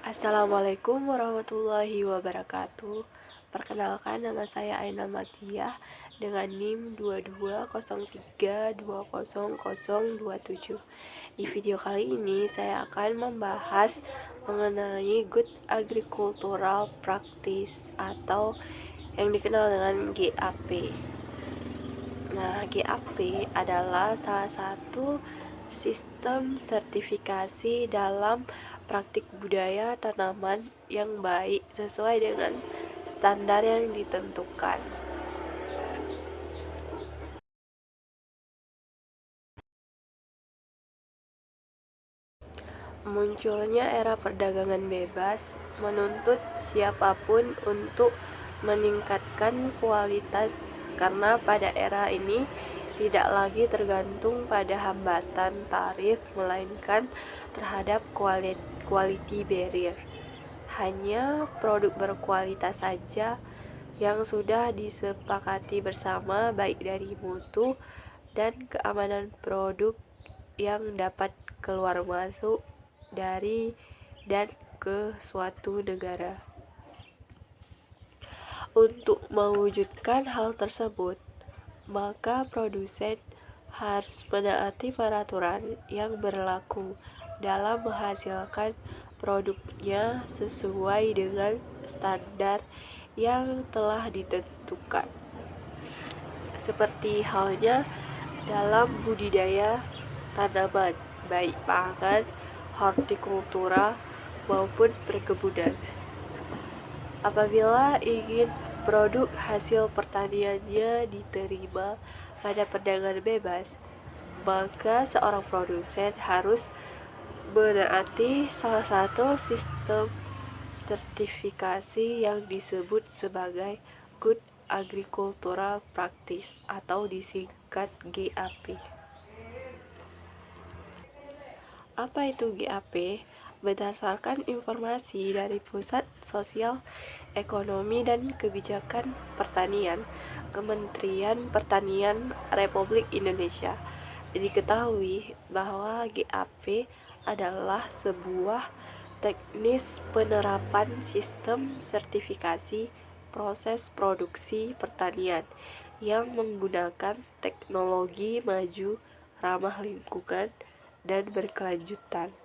Assalamualaikum warahmatullahi wabarakatuh. Perkenalkan, nama saya Aina Makiah dengan NIM 2203200027. Di video kali ini saya akan membahas mengenai Good Agricultural Practice atau yang dikenal dengan GAP. Nah, GAP adalah salah satu sistem sertifikasi dalam praktik budaya tanaman yang baik sesuai dengan standar yang ditentukan. Munculnya era perdagangan bebas menuntut siapapun untuk meningkatkan kualitas, karena pada era ini tidak lagi tergantung pada hambatan tarif, melainkan terhadap quality barrier. Hanya produk berkualitas saja yang sudah disepakati bersama, baik dari mutu dan keamanan produk yang dapat keluar masuk dari dan ke suatu negara. Untuk mewujudkan hal tersebut, maka produsen harus menaati peraturan yang berlaku dalam menghasilkan produknya sesuai dengan standar yang telah ditentukan. Seperti halnya dalam budidaya tanaman, baik pangan, hortikultura, maupun perkebunan. Apabila ingin produk hasil pertaniannya diterima pada perdagangan bebas, maka seorang produsen harus menaati salah satu sistem sertifikasi yang disebut sebagai Good Agricultural Practice atau disingkat GAP. Apa itu GAP? Berdasarkan informasi dari Pusat Sosial Ekonomi dan Kebijakan Pertanian, Kementerian Pertanian Republik Indonesia, diketahui bahwa GAP adalah sebuah teknis penerapan sistem sertifikasi proses produksi pertanian yang menggunakan teknologi maju, ramah lingkungan, dan berkelanjutan,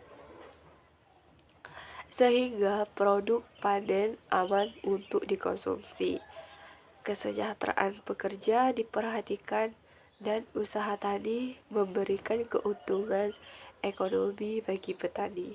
sehingga produk panen aman untuk dikonsumsi. Kesejahteraan pekerja diperhatikan dan usaha tani memberikan keuntungan ekonomi bagi petani.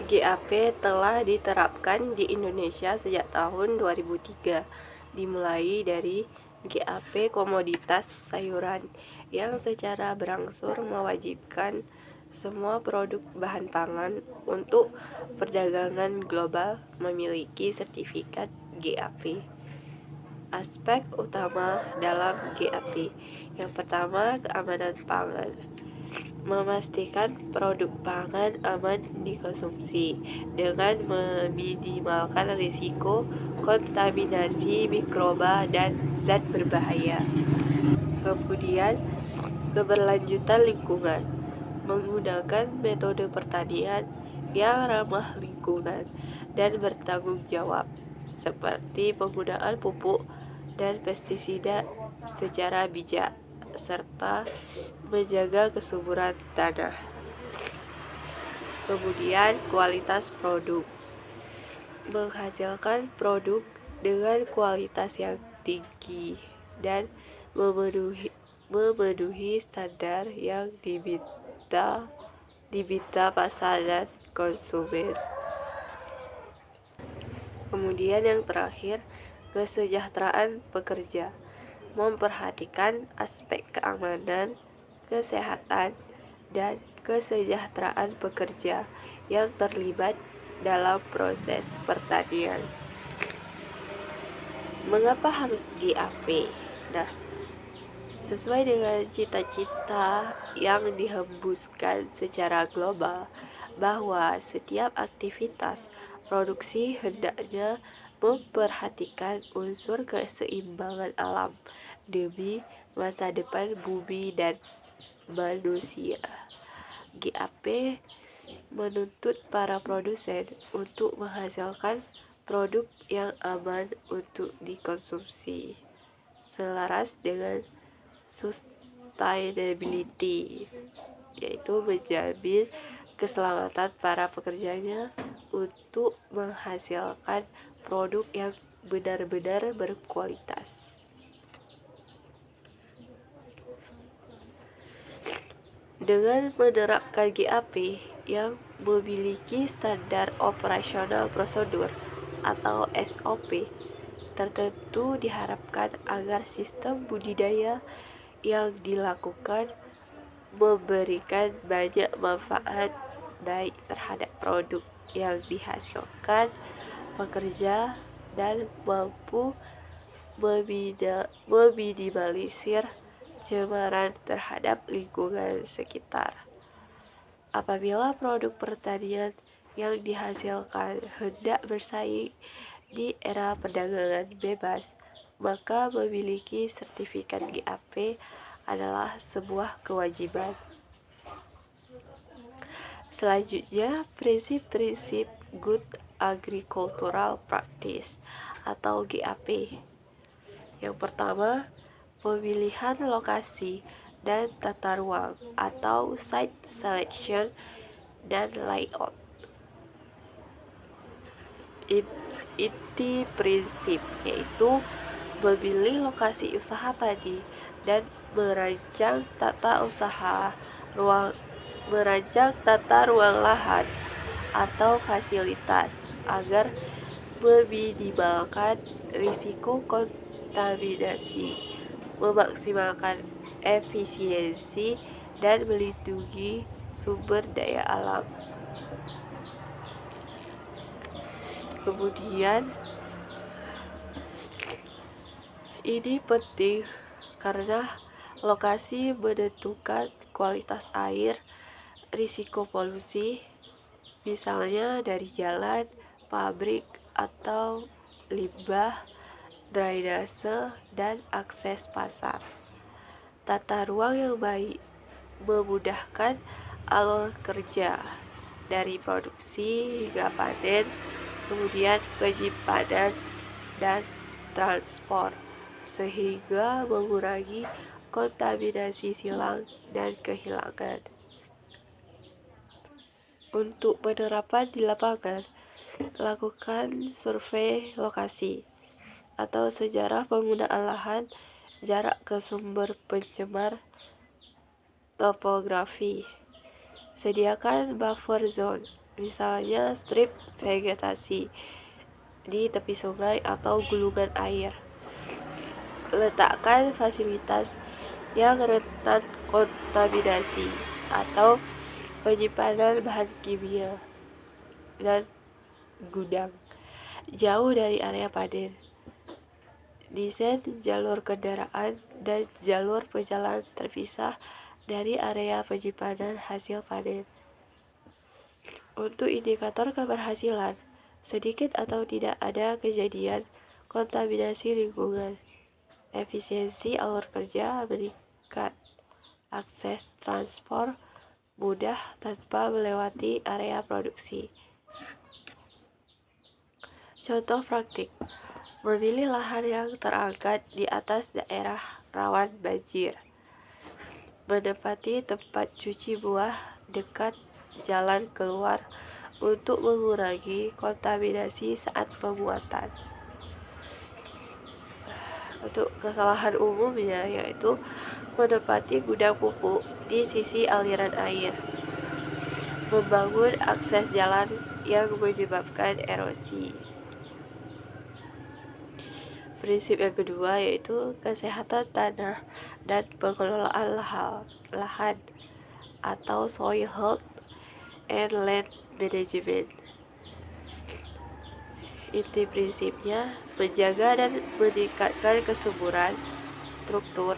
GAP telah diterapkan di Indonesia sejak tahun 2003, dimulai dari GAP komoditas sayuran yang secara berangsur mewajibkan semua produk bahan pangan untuk perdagangan global memiliki sertifikat GAP. Aspek utama dalam GAP. Yang pertama, keamanan pangan. Memastikan produk pangan aman dikonsumsi dengan meminimalkan risiko kontaminasi mikroba dan zat berbahaya. Kemudian, keberlanjutan lingkungan. Menggunakan metode pertanian yang ramah lingkungan dan bertanggung jawab, seperti penggunaan pupuk dan pestisida secara bijak, serta menjaga kesuburan tanah. Kemudian, kualitas produk. Menghasilkan produk dengan kualitas yang tinggi dan memenuhi standar yang diminta pasar dan konsumen. Kemudian yang terakhir, kesejahteraan pekerja. Memperhatikan aspek keamanan, kesehatan, dan kesejahteraan pekerja yang terlibat dalam proses pertanian. Mengapa harus GAP? Nah, sesuai dengan cita-cita yang dihembuskan secara global bahwa setiap aktivitas produksi hendaknya memperhatikan unsur keseimbangan alam demi masa depan bumi dan manusia. GAP menuntut para produsen untuk menghasilkan produk yang aman untuk dikonsumsi, selaras dengan sustainability, yaitu menjamin keselamatan para pekerjanya untuk menghasilkan produk yang benar-benar berkualitas. Dengan menerapkan GAP yang memiliki standar operasional prosedur atau SOP tertentu, diharapkan agar sistem budidaya yang dilakukan memberikan banyak manfaat baik terhadap produk yang dihasilkan pekerja dan mampu meminimalisir cemaran terhadap lingkungan sekitar. Apabila produk pertanian yang dihasilkan hendak bersaing di era perdagangan bebas, maka memiliki sertifikat GAP adalah sebuah kewajiban. Selanjutnya, prinsip-prinsip Good Agricultural Practice atau GAP. Yang pertama, pemilihan lokasi dan tata ruang atau site selection dan layout. Inti prinsip yaitu memilih lokasi usaha tadi dan merancang tata ruang lahan atau fasilitas agar meminimalkan risiko kontaminasi, memaksimalkan efisiensi, dan melindungi sumber daya alam. Kemudian, ini penting karena lokasi menentukan kualitas air, risiko polusi, misalnya dari jalan, pabrik, atau limbah, drainase, dan akses pasar. Tata ruang yang baik memudahkan alur kerja dari produksi hingga panen, kemudian penyimpanan dan transport, sehingga mengurangi kontaminasi silang dan kehilangan. Untuk penerapan di lapangan, lakukan survei lokasi atau sejarah penggunaan lahan, jarak ke sumber pencemar, topografi. Sediakan buffer zone, misalnya strip vegetasi di tepi sungai atau gulungan air. Letakkan fasilitas yang rentan kontaminasi atau penyimpanan bahan kimia dan gudang jauh dari area panen. Desain jalur kendaraan dan jalur pejalan terpisah dari area penyimpanan hasil panen. Untuk indikator keberhasilan, sedikit atau tidak ada kejadian kontaminasi lingkungan. Efisiensi alur kerja meningkat. Akses transport mudah tanpa melewati area produksi. Contoh praktik, memilih lahan yang terangkat di atas daerah rawan banjir, menempati tempat cuci buah dekat jalan keluar untuk mengurangi kontaminasi saat pembuatan. Untuk kesalahan umumnya yaitu menempati gudang pupuk di sisi aliran air, membangun akses jalan yang menyebabkan erosi. Prinsip yang kedua yaitu kesehatan tanah dan pengelolaan lahan atau soil health and land management. Inti prinsipnya menjaga dan meningkatkan kesuburan, struktur,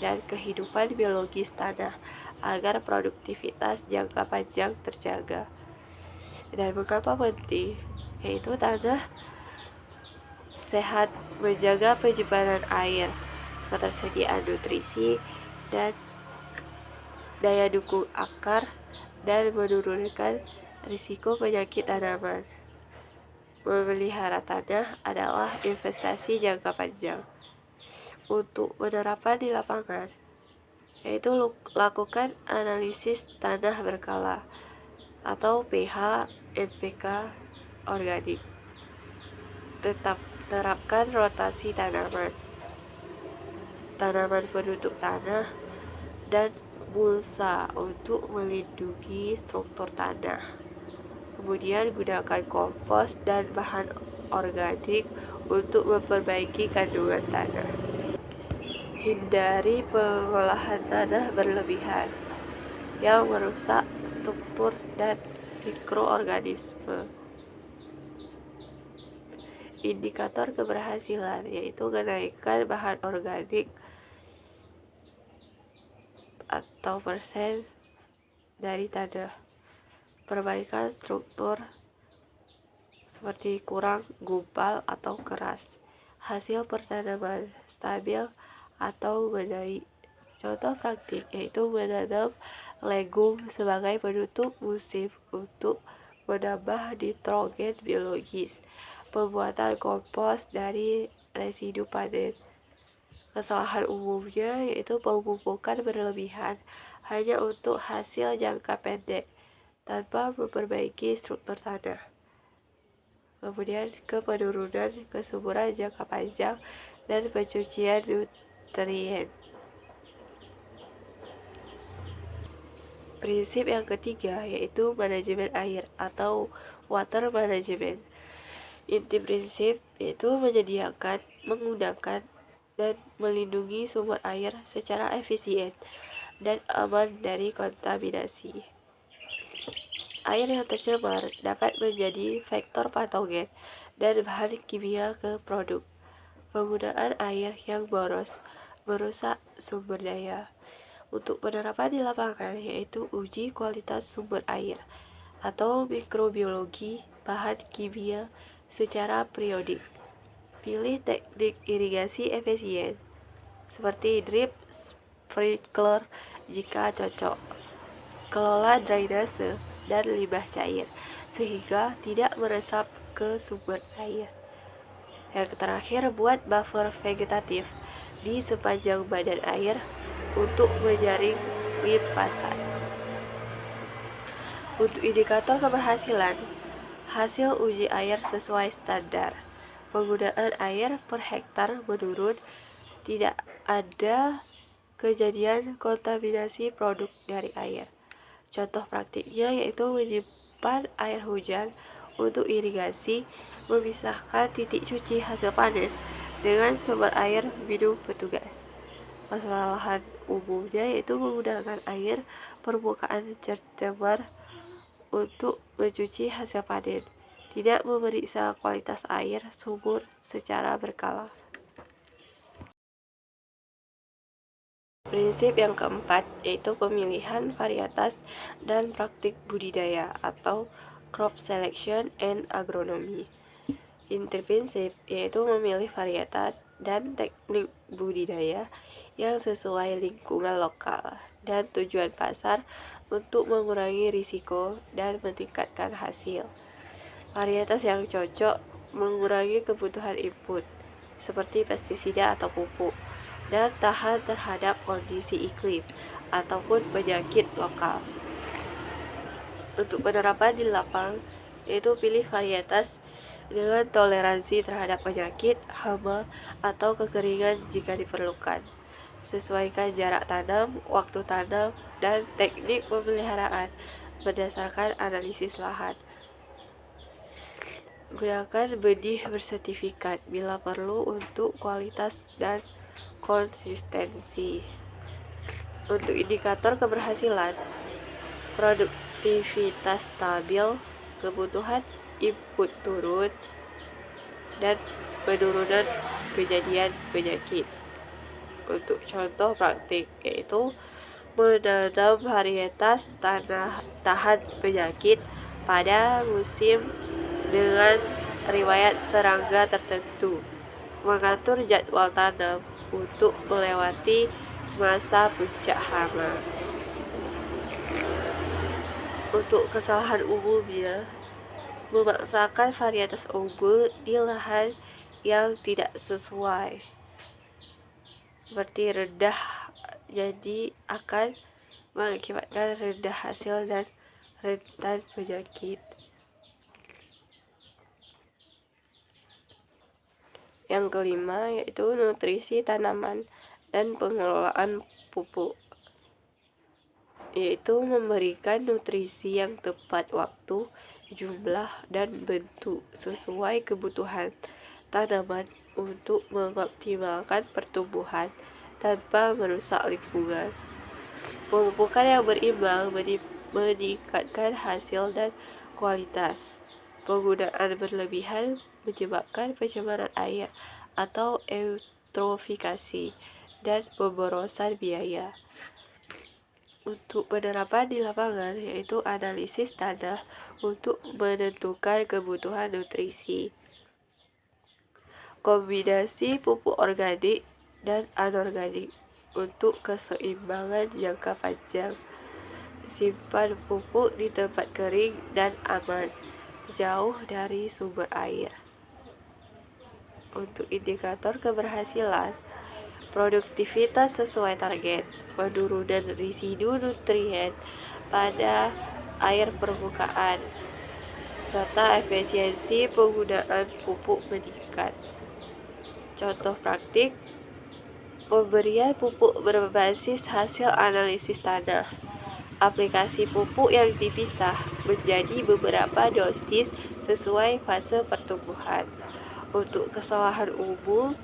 dan kehidupan biologis tanah agar produktivitas jangka panjang terjaga. Dan mengapa penting? Yaitu tanah sehat menjaga penyimpanan air, ketersediaan nutrisi, dan daya dukung akar, dan menurunkan risiko penyakit tanaman. Memelihara tanah adalah investasi jangka panjang. Untuk penerapan di lapangan, yaitu lakukan analisis tanah berkala atau pH, NPK, organik. Tetap terapkan rotasi tanaman penutup tanah, dan mulsa untuk melindungi struktur tanah. Kemudian gunakan kompos dan bahan organik untuk memperbaiki kandungan tanah. Hindari pengolahan tanah berlebihan yang merusak struktur dan mikroorganisme. Indikator keberhasilan yaitu kenaikan bahan organik atau persen dari tanah, perbaikan struktur seperti kurang gumpal atau keras, hasil pertanaman stabil atau menaik. Contoh praktik yaitu menanam legum sebagai penutup musim untuk menambah nitrogen biologis, pembuatan kompos dari residu panen. Kesalahan umumnya yaitu pemupukan berlebihan hanya untuk hasil jangka pendek tanpa memperbaiki struktur tanah. Kemudian penurunan kesuburan jangka panjang dan pencucian nutrien. Prinsip yang ketiga yaitu manajemen air atau water management. Inti prinsip yaitu menyediakan, menggunakan, dan melindungi sumber air secara efisien dan aman dari kontaminasi. Air yang tercemar dapat menjadi faktor patogen dan bahan kimia ke produk. Penggunaan air yang boros merusak sumber daya. Untuk penerapan di lapangan yaitu uji kualitas sumber air atau mikrobiologi bahan kimia secara periodik. Pilih teknik irigasi efisien seperti drip, sprinkler jika cocok. Kelola drainase dan limbah cair sehingga tidak meresap ke sumber air. Yang terakhir, buat buffer vegetatif di sepanjang badan air untuk menjaring limpasan. Untuk indikator keberhasilan, hasil uji air sesuai standar, penggunaan air per hektar menurun, tidak ada kejadian kontaminasi produk dari air. Contoh praktiknya yaitu menyimpan air hujan untuk irigasi, memisahkan titik cuci hasil panen dengan sumber air minum petugas. Kesalahan umumnya yaitu menggunakan air permukaan tercemar untuk mencuci hasil panen, tidak memeriksa kualitas air sumur secara berkala. Prinsip yang keempat yaitu pemilihan varietas dan praktik budidaya atau crop selection and agronomy. Inti prinsip yaitu memilih varietas dan teknik budidaya yang sesuai lingkungan lokal dan tujuan pasar untuk mengurangi risiko dan meningkatkan hasil. Varietas yang cocok mengurangi kebutuhan input seperti pestisida atau pupuk dan tahan terhadap kondisi iklim ataupun penyakit lokal. Untuk penerapan di lapang, yaitu pilih varietas dengan toleransi terhadap penyakit, hama, atau kekeringan jika diperlukan. Sesuaikan jarak tanam, waktu tanam, dan teknik pemeliharaan berdasarkan analisis lahan. Gunakan benih bersertifikat bila perlu untuk kualitas dan konsistensi. Untuk indikator keberhasilan, produktivitas stabil, kebutuhan input turun, dan penurunan kejadian penyakit. Untuk contoh praktik yaitu menanam varietas tahan penyakit pada musim dengan riwayat serangga tertentu, mengatur jadwal tanam untuk melewati masa puncak hama. Untuk kesalahan umumnya, memaksakan varietas unggul di lahan yang tidak sesuai, seperti rendah, jadi akan mengakibatkan rendah hasil dan rentan penyakit. Yang kelima yaitu nutrisi tanaman dan pengelolaan pupuk, yaitu memberikan nutrisi yang tepat waktu, jumlah, dan bentuk sesuai kebutuhan tanaman untuk mengoptimalkan pertumbuhan tanpa merusak lingkungan. Pemupukan yang berimbang meningkatkan hasil dan kualitas. Penggunaan berlebihan menyebabkan pencemaran air atau eutrofikasi dan pemborosan biaya. Untuk penerapan di lapangan yaitu analisis tanah untuk menentukan kebutuhan nutrisi, kombinasi pupuk organik dan anorganik untuk keseimbangan jangka panjang, simpan pupuk di tempat kering dan aman, jauh dari sumber air. Untuk indikator keberhasilan, produktivitas sesuai target, penurunan residu nutrien pada air permukaan, serta efisiensi penggunaan pupuk meningkat. Contoh praktik, pemberian pupuk berbasis hasil analisis tanah, aplikasi pupuk yang dipisah menjadi beberapa dosis sesuai fase pertumbuhan. Untuk kesalahan umum,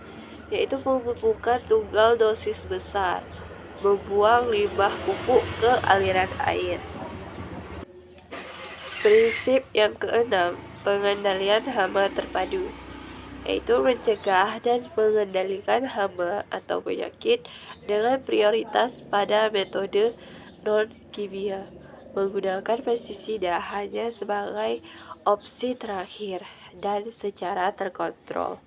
yaitu pemupukan tunggal dosis besar, membuang limbah pupuk ke aliran air. Prinsip yang keenam, pengendalian hama terpadu, yaitu mencegah dan mengendalikan hama atau penyakit dengan prioritas pada metode non-kimia. Menggunakan pestisida hanya sebagai opsi terakhir dan secara terkontrol.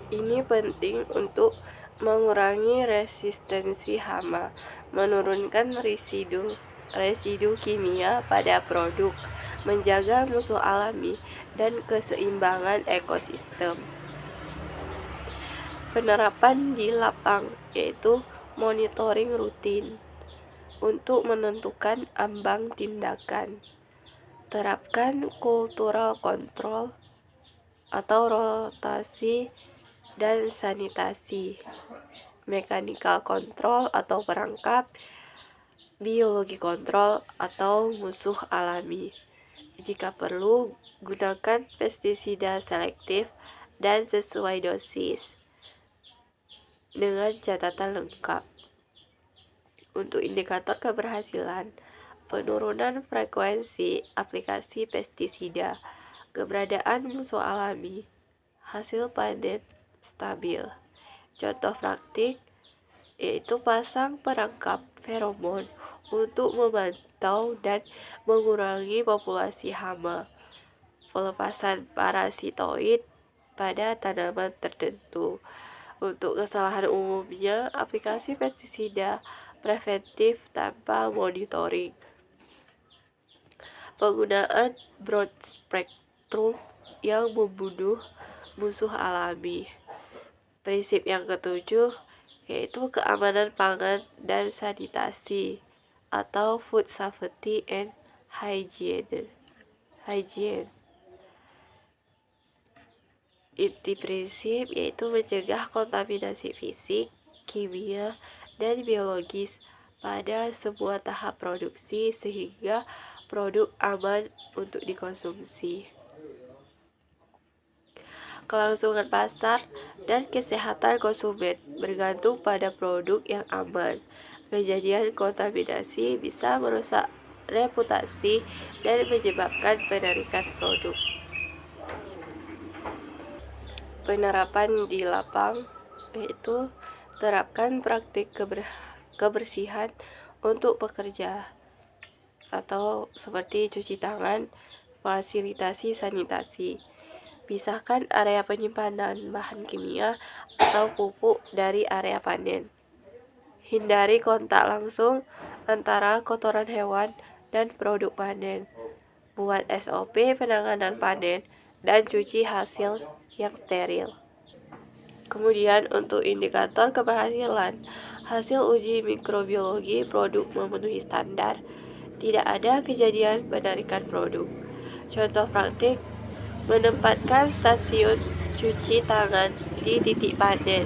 Ini penting untuk mengurangi resistensi hama, menurunkan residu kimia pada produk, menjaga musuh alami, dan keseimbangan ekosistem. Penerapan di lapang yaitu monitoring rutin untuk menentukan ambang tindakan. Terapkan cultural control atau rotasi dan sanitasi, mechanical control atau perangkap, biologi kontrol atau musuh alami. Jika perlu, gunakan pestisida selektif dan sesuai dosis. dengan catatan lengkap. Untuk indikator keberhasilan, penurunan frekuensi aplikasi pestisida, keberadaan musuh alami, hasil panen stabil. Contoh praktik yaitu pasang perangkap feromon untuk memantau dan mengurangi populasi hama, pelepasan parasitoid pada tanaman tertentu. Untuk kesalahan umumnya, aplikasi pestisida preventif tanpa monitoring, penggunaan broad spectrum yang membunuh musuh alami. Prinsip yang ketujuh yaitu keamanan pangan dan sanitasi atau food safety and hygiene. Inti prinsip yaitu mencegah kontaminasi fisik, kimia, dan biologis pada semua tahap produksi sehingga produk aman untuk dikonsumsi. Kelangsungan pasar dan kesehatan konsumen bergantung pada produk yang aman. Kejadian kontaminasi bisa merusak reputasi dan menyebabkan penarikan produk. Penerapan di lapang yaitu terapkan praktik kebersihan untuk pekerja atau seperti cuci tangan, fasilitasi sanitasi. Pisahkan area penyimpanan bahan kimia atau pupuk dari area panen. Hindari kontak langsung antara kotoran hewan dan produk panen. Buat SOP penanganan panen dan cuci hasil yang steril. Kemudian untuk indikator keberhasilan, hasil uji mikrobiologi produk memenuhi standar. Tidak ada kejadian penarikan produk. Contoh praktik, menempatkan stasiun cuci tangan di titik panen,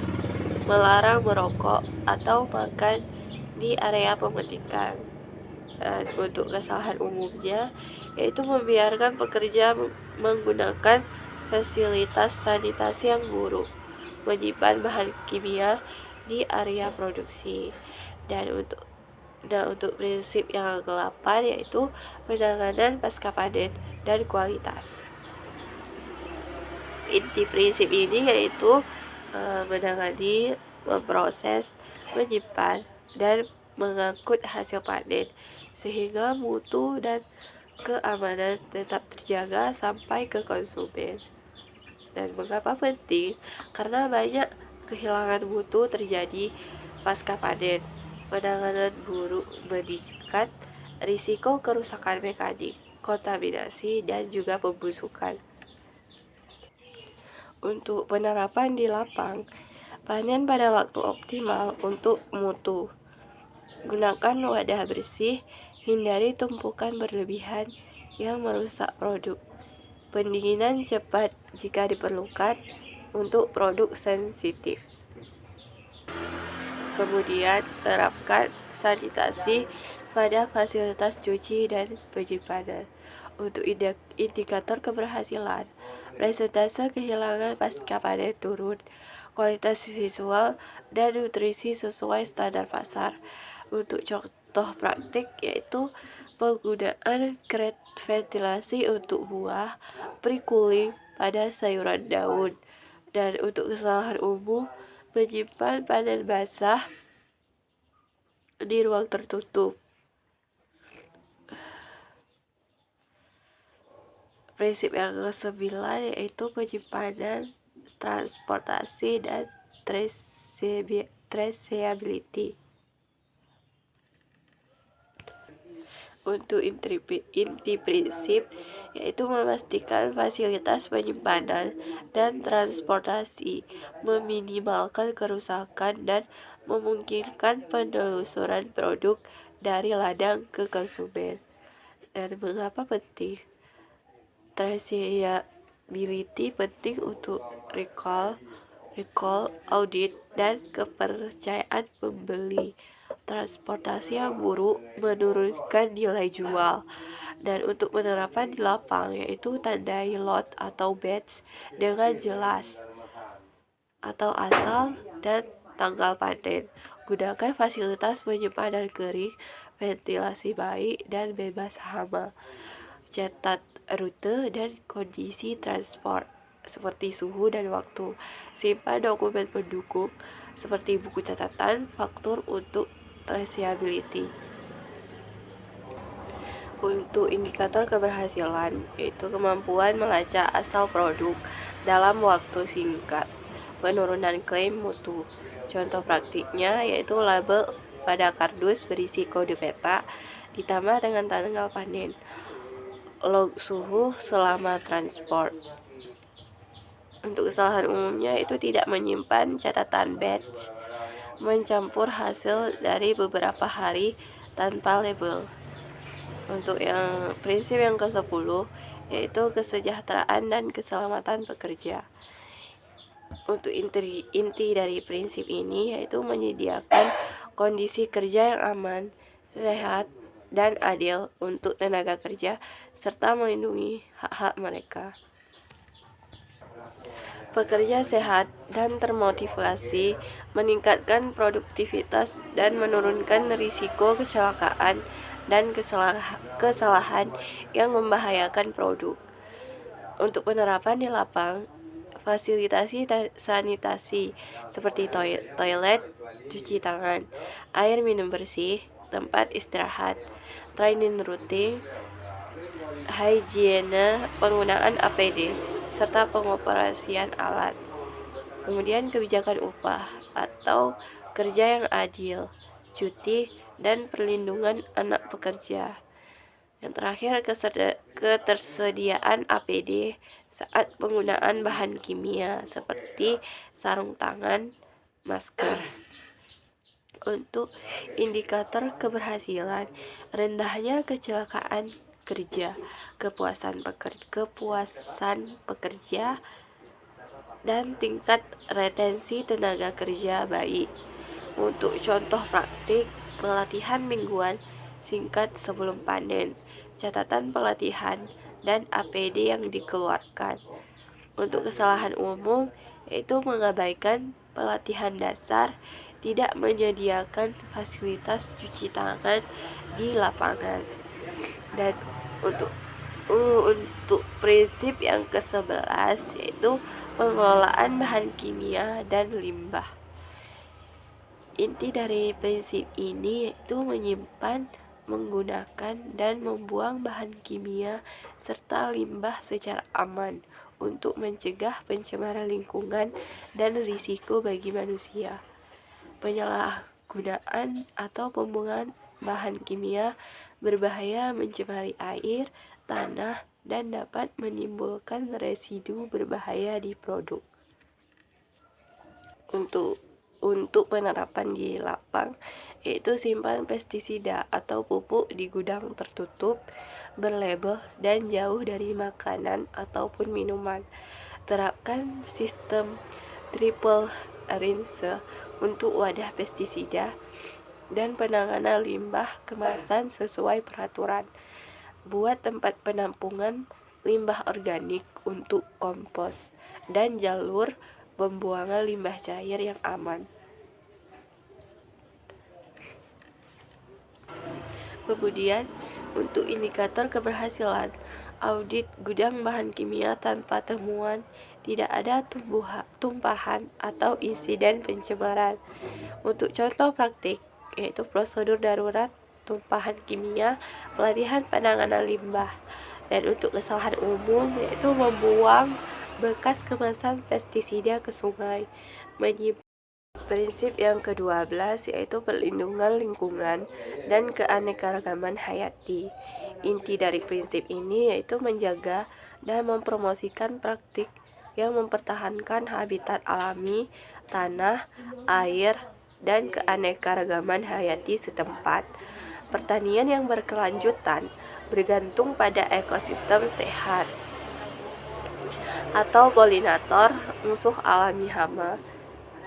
melarang merokok atau makan di area pemetikan. Untuk kesalahan umumnya yaitu membiarkan pekerja menggunakan fasilitas sanitasi yang buruk, menyimpan bahan kimia di area produksi. Dan untuk prinsip yang ke-8 yaitu penanganan pasca panen dan kualitas. Inti prinsip ini yaitu menangani, memproses, menyimpan, dan mengangkut hasil panen sehingga mutu dan keamanan tetap terjaga sampai ke konsumen. Dan mengapa penting? Karena banyak kehilangan mutu terjadi pasca panen. Penanganan buruk meningkat risiko kerusakan mekanik, kontaminasi, dan juga pembusukan. Untuk penerapan di lapang, panen pada waktu optimal untuk mutu. Gunakan wadah bersih, hindari tumpukan berlebihan yang merusak produk. Pendinginan cepat jika diperlukan untuk produk sensitif. Kemudian, terapkan sanitasi pada fasilitas cuci dan penyimpanan. Untuk indikator keberhasilan, persentase kehilangan pasca panen turun, kualitas visual dan nutrisi sesuai standar pasar. Untuk contoh praktik yaitu penggunaan kret ventilasi untuk buah, pre-cooling pada sayuran daun. Dan untuk kesalahan umum, menyimpan panen basah di ruang tertutup. Prinsip yang ke-9 yaitu penyimpanan, transportasi, dan traceability. Untuk inti prinsip yaitu memastikan fasilitas penyimpanan dan transportasi, meminimalkan kerusakan dan memungkinkan penelusuran produk dari ladang ke konsumen. Dan mengapa penting? Traceability penting untuk recall, audit, dan kepercayaan pembeli. Transportasi yang buruk menurunkan nilai jual. Dan untuk penerapan di lapang yaitu tandai lot atau batch dengan jelas atau asal dan tanggal panen. Gunakan fasilitas penyimpanan kering, ventilasi baik, dan bebas hama. Catat rute dan kondisi transport seperti suhu dan waktu. Simpan dokumen pendukung seperti buku catatan, faktur untuk traceability. Untuk indikator keberhasilan, yaitu kemampuan melacak asal produk dalam waktu singkat, penurunan klaim mutu. Contoh praktiknya yaitu label pada kardus berisi kode peta ditambah dengan tanggal panen, log suhu selama transport. Untuk kesalahan umumnya itu tidak menyimpan catatan batch, mencampur hasil dari beberapa hari tanpa label. Untuk yang prinsip yang ke-10 yaitu kesejahteraan dan keselamatan pekerja. Untuk inti dari prinsip ini yaitu menyediakan kondisi kerja yang aman, sehat, dan adil untuk tenaga kerja serta melindungi hak-hak mereka. Pekerja sehat dan termotivasi, meningkatkan produktivitas dan menurunkan risiko kecelakaan dan kesalahan yang membahayakan produk. Untuk penerapan di lapang, fasilitasi sanitasi seperti toilet, cuci tangan, air minum bersih, tempat istirahat, training rutin, higiene, penggunaan APD, serta pengoperasian alat. Kemudian kebijakan upah atau kerja yang adil, cuti, dan perlindungan anak pekerja. Yang terakhir, ketersediaan APD saat penggunaan bahan kimia seperti sarung tangan, masker. Untuk indikator keberhasilan, rendahnya kecelakaan kerja, kepuasan pekerja, dan tingkat retensi tenaga kerja baik. Untuk contoh praktik, pelatihan mingguan singkat sebelum panen, catatan pelatihan, dan APD yang dikeluarkan. Untuk kesalahan umum, yaitu mengabaikan pelatihan dasar, tidak menyediakan fasilitas cuci tangan di lapangan. Dan untuk prinsip yang ke-11 yaitu pengelolaan bahan kimia dan limbah. Inti dari prinsip ini yaitu menyimpan, menggunakan, dan membuang bahan kimia serta limbah secara aman untuk mencegah pencemaran lingkungan dan risiko bagi manusia. Penyalahgunaan atau pembuangan bahan kimia berbahaya, mencemari air, tanah, dan dapat menimbulkan residu berbahaya di produk. Untuk penerapan di lapang, yaitu simpan pestisida atau pupuk di gudang tertutup, berlabel, dan jauh dari makanan ataupun minuman. Terapkan sistem triple rinse untuk wadah pestisida dan penanganan limbah kemasan sesuai peraturan. Buat tempat penampungan limbah organik untuk kompos dan jalur pembuangan limbah cair yang aman. Kemudian, untuk indikator keberhasilan, audit gudang bahan kimia tanpa temuan, tidak ada tumpahan atau insiden pencemaran. Untuk contoh praktik, yaitu prosedur darurat tumpahan kimia, pelatihan penanganan limbah. Dan untuk kesalahan umum, yaitu membuang bekas kemasan pestisida ke sungai, Prinsip yang ke-12 yaitu perlindungan lingkungan dan keanekaragaman hayati. Inti dari prinsip ini yaitu menjaga dan mempromosikan praktik yang mempertahankan habitat alami, tanah, air, dan keanekaragaman hayati setempat. Pertanian yang berkelanjutan bergantung pada ekosistem sehat atau polinator, musuh alami hama,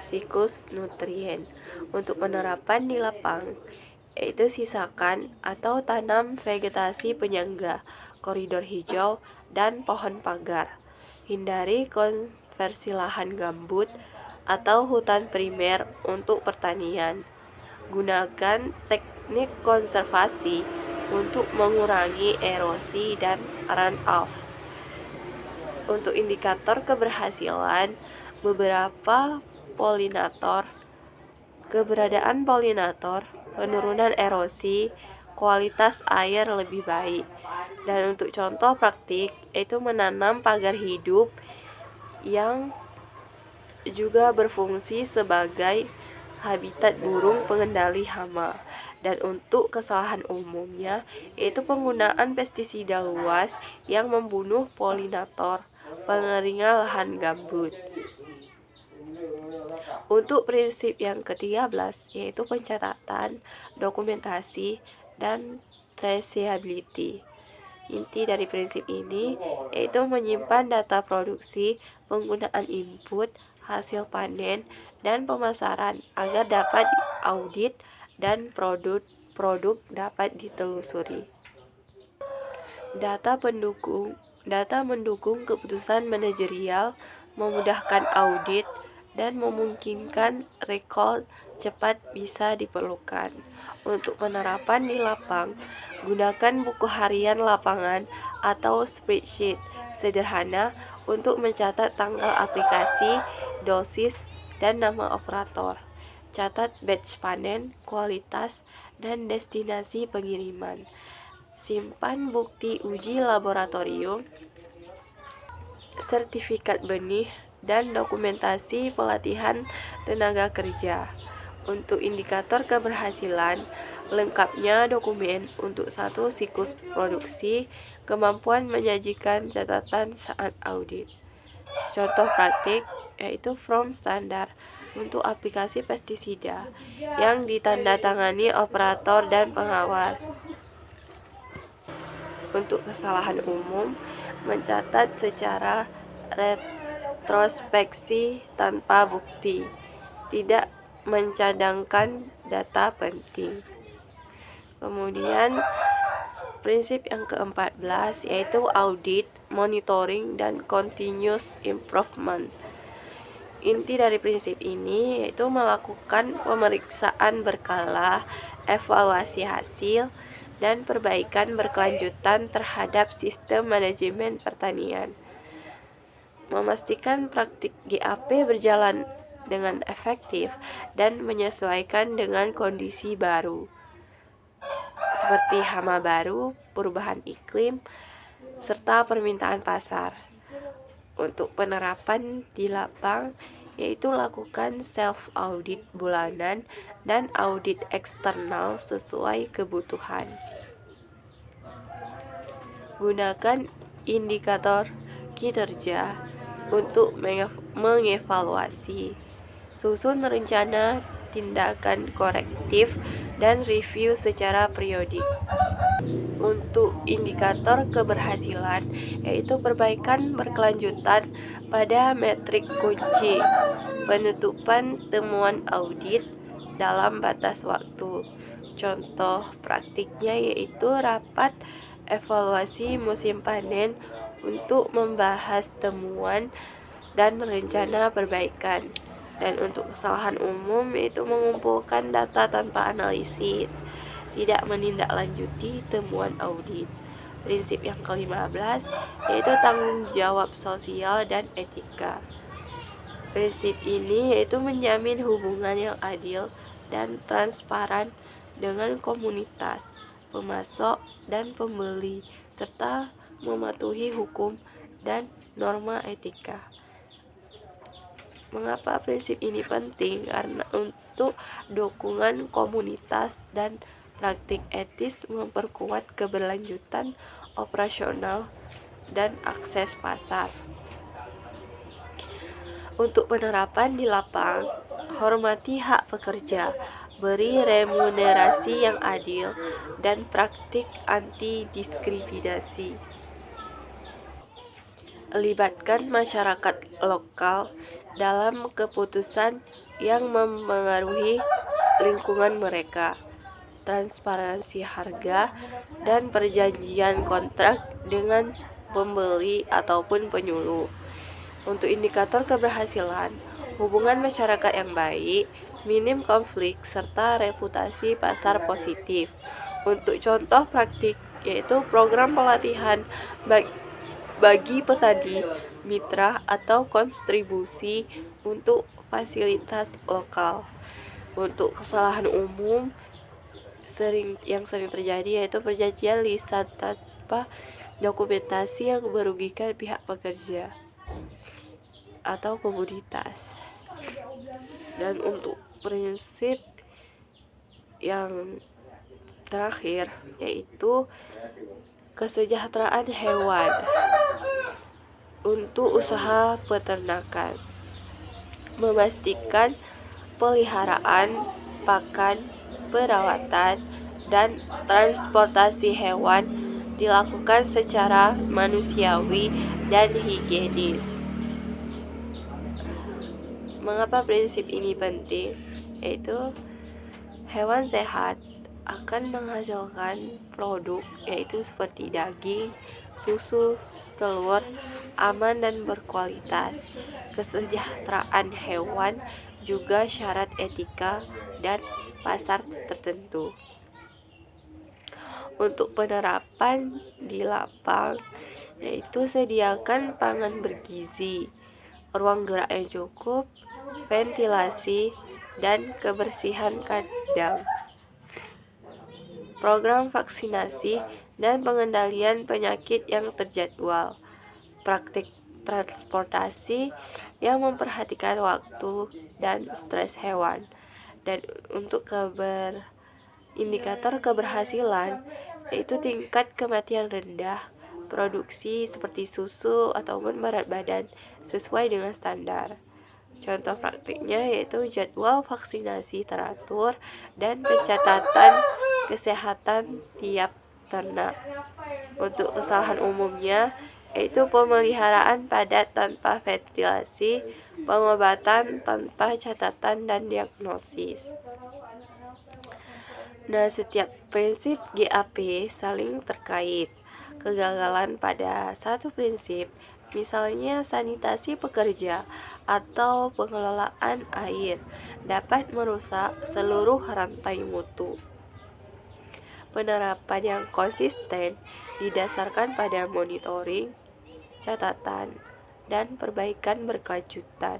siklus nutrien. Untuk penerapan di lapang, yaitu sisakan atau tanam vegetasi penyangga, koridor hijau, dan pohon pagar. Hindari konversi lahan gambut atau hutan primer untuk pertanian. Gunakan teknik konservasi untuk mengurangi erosi dan runoff. Untuk indikator keberhasilan, keberadaan polinator, penurunan erosi, kualitas air lebih baik. Dan untuk contoh praktik, itu menanam pagar hidup yang juga berfungsi sebagai habitat burung pengendali hama. Dan untuk kesalahan umumnya, yaitu penggunaan pestisida luas yang membunuh polinator, pengeringan lahan gambut. Untuk prinsip yang ke-13, yaitu pencatatan, dokumentasi, dan traceability. Inti dari prinsip ini yaitu menyimpan data produksi, penggunaan input, hasil panen, dan pemasaran agar dapat diaudit dan produk dapat ditelusuri. Data mendukung keputusan manajerial, memudahkan audit, dan memungkinkan recall cepat bisa diperlukan. Untuk penerapan di lapang, gunakan buku harian lapangan atau spreadsheet sederhana untuk mencatat tanggal aplikasi, dosis, dan nama operator. Catat batch panen, kualitas, dan destinasi pengiriman. Simpan bukti uji laboratorium, sertifikat benih, dan dokumentasi pelatihan tenaga kerja. Untuk indikator keberhasilan, lengkapnya dokumen untuk satu siklus produksi, kemampuan menyajikan catatan saat audit. Contoh praktik yaitu form standar untuk aplikasi pestisida yang ditandatangani operator dan pengawas. Untuk kesalahan umum, mencatat secara retrospeksi tanpa bukti, tidak mencadangkan data penting. Kemudian prinsip yang ke-14 yaitu audit, monitoring, dan continuous improvement. Inti dari prinsip ini yaitu melakukan pemeriksaan berkala, evaluasi hasil, dan perbaikan berkelanjutan terhadap sistem manajemen pertanian. Memastikan praktik GAP berjalan dengan efektif dan menyesuaikan dengan kondisi baru, seperti hama baru, perubahan iklim, serta permintaan pasar. Untuk penerapan di lapang, yaitu lakukan self-audit bulanan dan audit eksternal sesuai kebutuhan. Gunakan indikator kinerja untuk mengevaluasi. Susun rencana tindakan korektif dan review secara periodik. Untuk indikator keberhasilan, yaitu perbaikan berkelanjutan pada metrik kunci, penutupan temuan audit dalam batas waktu. Contoh praktiknya yaitu rapat evaluasi musim panen untuk membahas temuan dan rencana perbaikan. Dan untuk kesalahan umum yaitu mengumpulkan data tanpa analisis, tidak menindaklanjuti temuan audit. Prinsip yang ke-15 yaitu tanggung jawab sosial dan etika. Prinsip ini yaitu menjamin hubungan yang adil dan transparan dengan komunitas, pemasok, dan pembeli, serta mematuhi hukum dan norma etika. Mengapa prinsip ini penting? Karena untuk dukungan komunitas dan praktik etis memperkuat keberlanjutan operasional dan akses pasar. Untuk penerapan di lapang, hormati hak pekerja, beri remunerasi yang adil, dan praktik anti-diskriminasi. Libatkan masyarakat lokal dalam keputusan yang memengaruhi lingkungan mereka. Transparansi harga dan perjanjian kontrak dengan pembeli ataupun penyuluh. Untuk indikator keberhasilan, hubungan masyarakat yang baik, minim konflik, serta reputasi pasar positif. Untuk contoh praktik, yaitu program pelatihan bagi petani mitra atau kontribusi untuk fasilitas lokal. Untuk kesalahan umum yang sering terjadi yaitu perjanjian lisan tanpa dokumentasi yang merugikan pihak pekerja atau komoditas. Dan untuk prinsip yang terakhir yaitu kesejahteraan hewan untuk usaha peternakan, memastikan peliharaan, pakan, perawatan, dan transportasi hewan dilakukan secara manusiawi dan higienis. Mengapa prinsip ini penting? Yaitu hewan sehat akan menghasilkan produk yaitu seperti daging, susu, telur, aman dan berkualitas. Kesejahteraan hewan juga syarat etika dan pasar tertentu. Untuk penerapan di lapang, yaitu sediakan pangan bergizi, ruang gerak yang cukup, ventilasi, dan kebersihan kandang. Program vaksinasi dan pengendalian penyakit yang terjadwal. Praktik transportasi yang memperhatikan waktu dan stres hewan. Dan untuk indikator keberhasilan, yaitu tingkat kematian rendah, produksi seperti susu ataupun berat badan sesuai dengan standar. Contoh praktiknya yaitu jadwal vaksinasi teratur dan pencatatan kesehatan tiap ternak. Untuk kesalahan umumnya yaitu pemeliharaan padat tanpa ventilasi, pengobatan tanpa catatan dan diagnosis. Nah, setiap prinsip GAP saling terkait. Kegagalan pada satu prinsip, misalnya sanitasi pekerja atau pengelolaan air, dapat merusak seluruh rantai mutu. Penerapan yang konsisten didasarkan pada monitoring, catatan, dan perbaikan berkelanjutan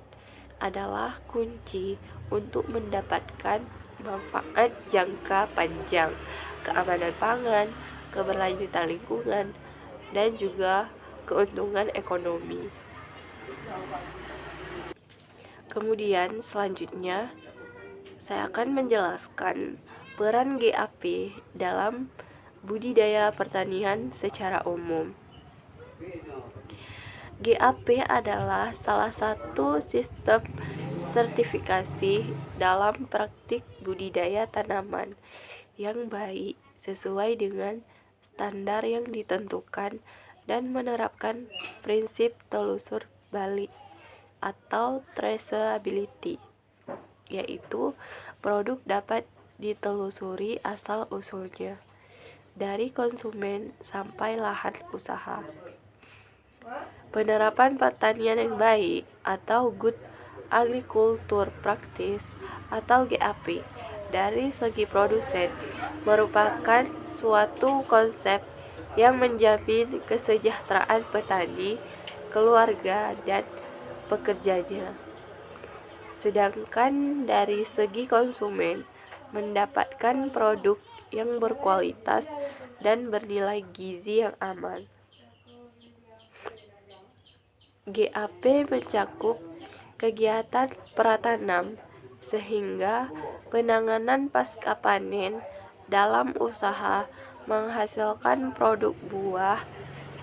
adalah kunci untuk mendapatkan manfaat jangka panjang, keamanan pangan, keberlanjutan lingkungan, dan juga keuntungan ekonomi. Kemudian selanjutnya saya akan menjelaskan peran GAP dalam budidaya pertanian secara umum. GAP adalah salah satu sistem sertifikasi dalam praktik budidaya tanaman yang baik sesuai dengan standar yang ditentukan dan menerapkan prinsip telusur balik atau traceability, yaitu produk dapat ditelusuri asal-usulnya dari konsumen sampai lahan usaha. Penerapan pertanian yang baik atau Good Agriculture Practice atau GAP dari segi produsen merupakan suatu konsep yang menjamin kesejahteraan petani, keluarga, dan pekerjanya. Sedangkan dari segi konsumen mendapatkan produk yang berkualitas dan bernilai gizi yang aman. GAP mencakup kegiatan pratanam sehingga penanganan pasca panen dalam usaha menghasilkan produk buah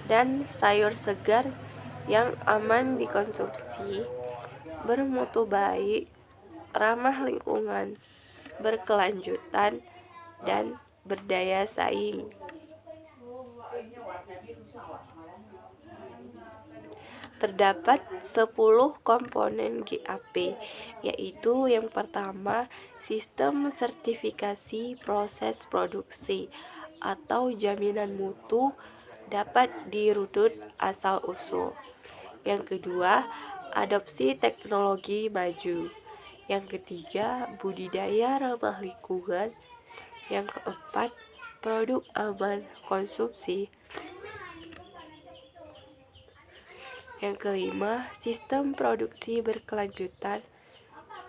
dan sayur segar yang aman dikonsumsi, bermutu baik, ramah lingkungan, berkelanjutan, dan berdaya saing. Terdapat 10 komponen GAP, yaitu yang pertama, sistem sertifikasi proses produksi atau jaminan mutu dapat dirunut asal-usul. Yang kedua, adopsi teknologi maju. Yang ketiga, budidaya ramah lingkungan. Yang keempat, produk aman konsumsi. Yang kelima, sistem produksi berkelanjutan.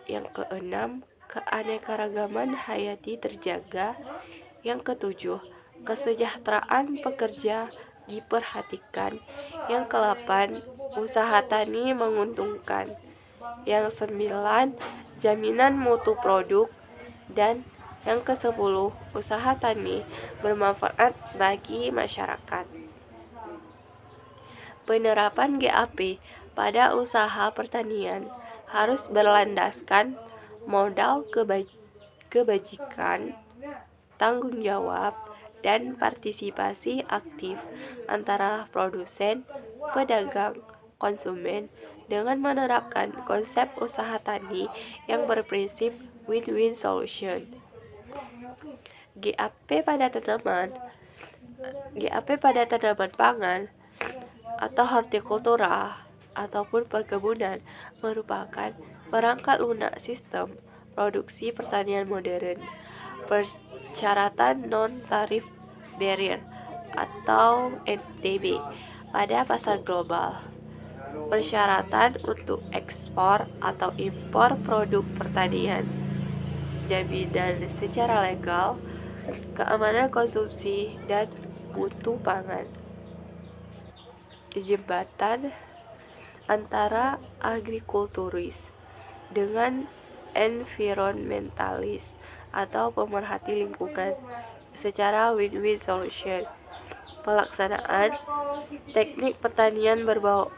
Yang keenam, keanekaragaman hayati terjaga. Yang ketujuh, kesejahteraan pekerja diperhatikan. Yang ke-8, usaha tani menguntungkan. Yang ke-9, jaminan mutu produk. Dan yang ke-10, usaha tani bermanfaat bagi masyarakat. Penerapan GAP pada usaha pertanian harus berlandaskan modal kebajikan, tanggung jawab, dan partisipasi aktif antara produsen, pedagang, konsumen dengan menerapkan konsep usaha tani yang berprinsip win-win solution. GAP pada tanaman pangan atau hortikultura ataupun perkebunan merupakan perangkat lunak sistem produksi pertanian modern. Persyaratan non-tarif barrier atau NTB pada pasar global. Persyaratan untuk ekspor atau impor produk pertanian. Jaminan secara legal, keamanan konsumsi, dan mutu pangan. Jembatan antara agrikulturis dengan environmentalis atau pemerhati lingkungan secara win-win solution. Pelaksanaan teknik pertanian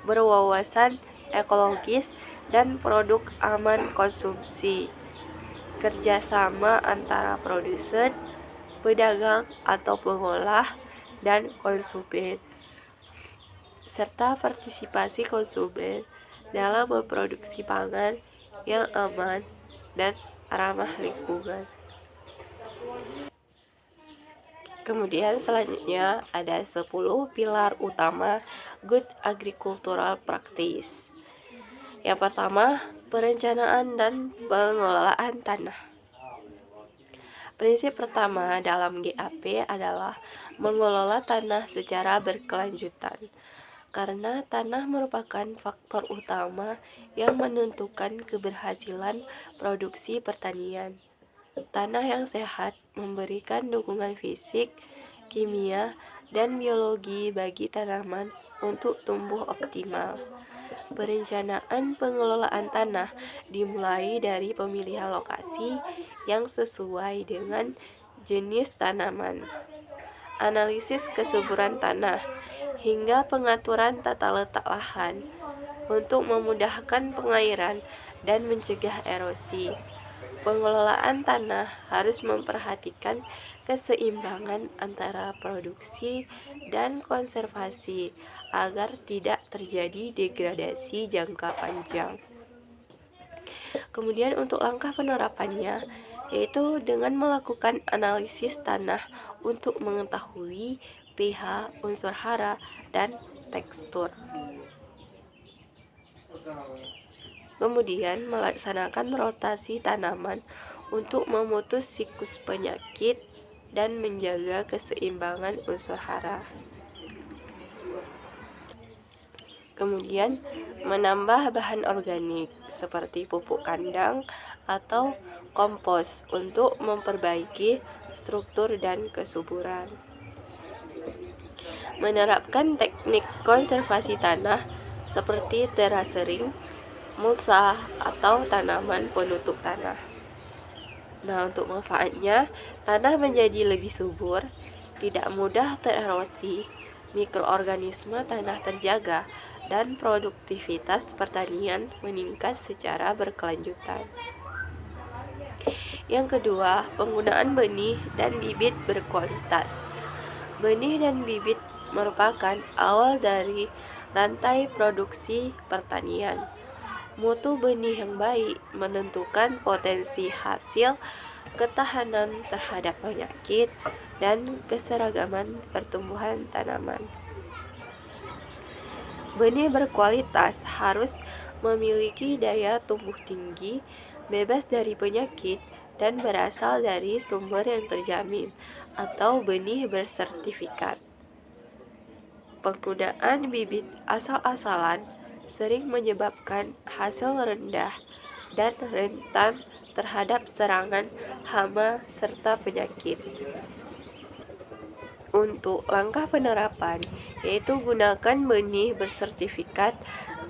berwawasan ekologis dan produk aman konsumsi. Kerjasama antara produsen, pedagang atau pengolah, dan konsumen, serta partisipasi konsumen dalam memproduksi pangan yang aman dan ramah lingkungan. Kemudian selanjutnya ada 10 pilar utama Good Agricultural Practice. Yang pertama, perencanaan dan pengelolaan tanah. Prinsip pertama dalam GAP adalah mengelola tanah secara berkelanjutan, karena tanah merupakan faktor utama yang menentukan keberhasilan produksi pertanian. Tanah yang sehat memberikan dukungan fisik, kimia, dan biologi bagi tanaman untuk tumbuh optimal. Perencanaan pengelolaan tanah dimulai dari pemilihan lokasi yang sesuai dengan jenis tanaman, analisis kesuburan tanah, hingga pengaturan tata letak lahan untuk memudahkan pengairan dan mencegah erosi. Pengelolaan tanah harus memperhatikan keseimbangan antara produksi dan konservasi agar tidak terjadi degradasi jangka panjang. Kemudian untuk langkah penerapannya, yaitu dengan melakukan analisis tanah untuk mengetahui pH, unsur hara, dan tekstur. Kemudian melaksanakan rotasi tanaman untuk memutus siklus penyakit dan menjaga keseimbangan unsur hara. Kemudian menambah bahan organik seperti pupuk kandang atau kompos untuk memperbaiki struktur dan kesuburan. Menerapkan teknik konservasi tanah seperti terasering, mulsa, atau tanaman penutup tanah. Nah, untuk manfaatnya, tanah menjadi lebih subur, tidak mudah tererosi, mikroorganisme tanah terjaga, dan produktivitas pertanian meningkat secara berkelanjutan. Yang kedua, penggunaan benih dan bibit berkualitas. Benih dan bibit merupakan awal dari rantai produksi pertanian. Mutu benih yang baik menentukan potensi hasil, ketahanan terhadap penyakit, dan keseragaman pertumbuhan tanaman. Benih berkualitas harus memiliki daya tumbuh tinggi, bebas dari penyakit, dan berasal dari sumber yang terjamin, atau benih bersertifikat. Penggunaan bibit asal-asalan sering menyebabkan hasil rendah dan rentan terhadap serangan hama serta penyakit. Untuk langkah penerapan, yaitu gunakan benih bersertifikat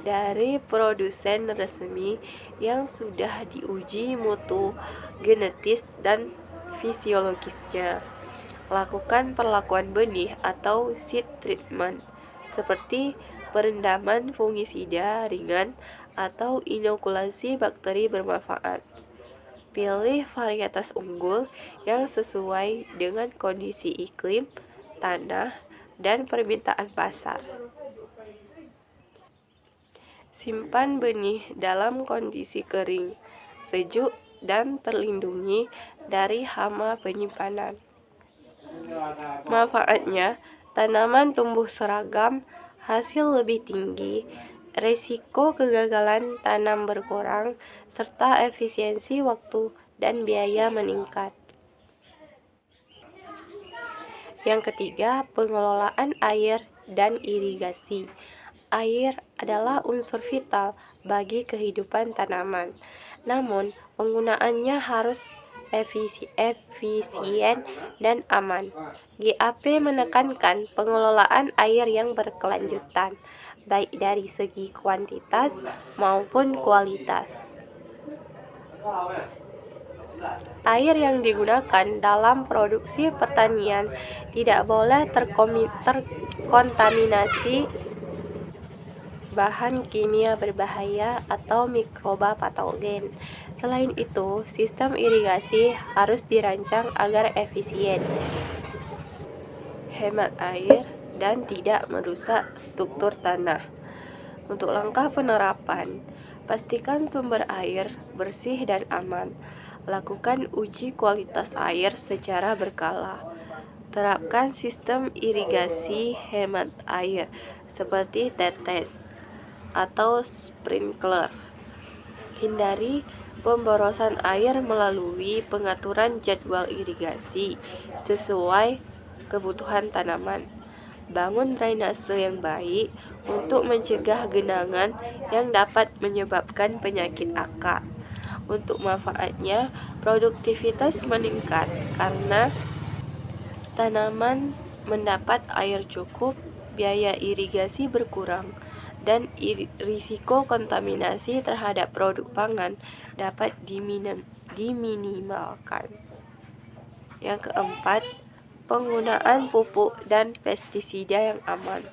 dari produsen resmi yang sudah diuji mutu genetis dan fisiologisnya. Lakukan perlakuan benih atau seed treatment seperti perendaman fungisida ringan atau inokulasi bakteri bermanfaat. Pilih varietas unggul yang sesuai dengan kondisi iklim, tanah, dan permintaan pasar. Simpan benih dalam kondisi kering, sejuk, dan terlindungi dari hama penyimpanan. Manfaatnya, tanaman tumbuh seragam, hasil lebih tinggi, resiko kegagalan tanam berkurang, serta efisiensi waktu dan biaya meningkat. Yang ketiga, pengelolaan air dan irigasi. Air adalah unsur vital bagi kehidupan tanaman. Namun, penggunaannya harus efisien dan aman. GAP menekankan pengelolaan air yang berkelanjutan, baik dari segi kuantitas maupun kualitas. Air yang digunakan dalam produksi pertanian tidak boleh terkontaminasi bahan kimia berbahaya atau mikroba patogen. Selain itu, sistem irigasi harus dirancang agar efisien, hemat air, dan tidak merusak struktur tanah. Untuk langkah penerapan, pastikan sumber air bersih dan aman. Lakukan uji kualitas air secara berkala. Terapkan sistem irigasi hemat air seperti tetes atau sprinkler. Hindari pemborosan air melalui pengaturan jadwal irigasi sesuai kebutuhan tanaman. Bangun drainase yang baik untuk mencegah genangan yang dapat menyebabkan penyakit akar. Untuk manfaatnya, produktivitas meningkat karena tanaman mendapat air cukup, biaya irigasi berkurang, dan risiko kontaminasi terhadap produk pangan dapat diminimalkan. Yang keempat, penggunaan pupuk dan pestisida yang aman.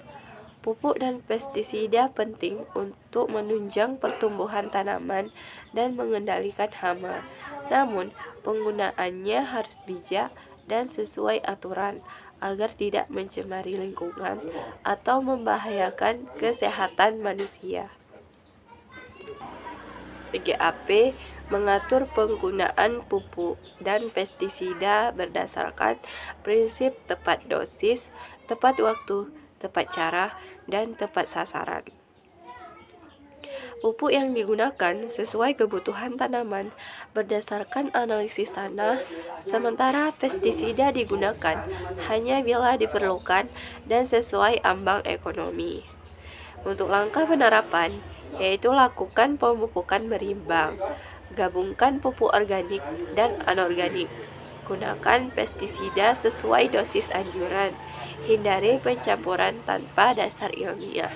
Pupuk dan pestisida penting untuk menunjang pertumbuhan tanaman dan mengendalikan hama. Namun, penggunaannya harus bijak dan sesuai aturan agar tidak mencemari lingkungan atau membahayakan kesehatan manusia. GAP mengatur penggunaan pupuk dan pestisida berdasarkan prinsip tepat dosis, tepat waktu, tepat cara, dan tepat sasaran. Pupuk yang digunakan sesuai kebutuhan tanaman berdasarkan analisis tanah, sementara pestisida digunakan hanya bila diperlukan dan sesuai ambang ekonomi. Untuk langkah penerapan, yaitu lakukan pemupukan berimbang, gabungkan pupuk organik dan anorganik, gunakan pestisida sesuai dosis anjuran, hindari pencampuran tanpa dasar ilmiah.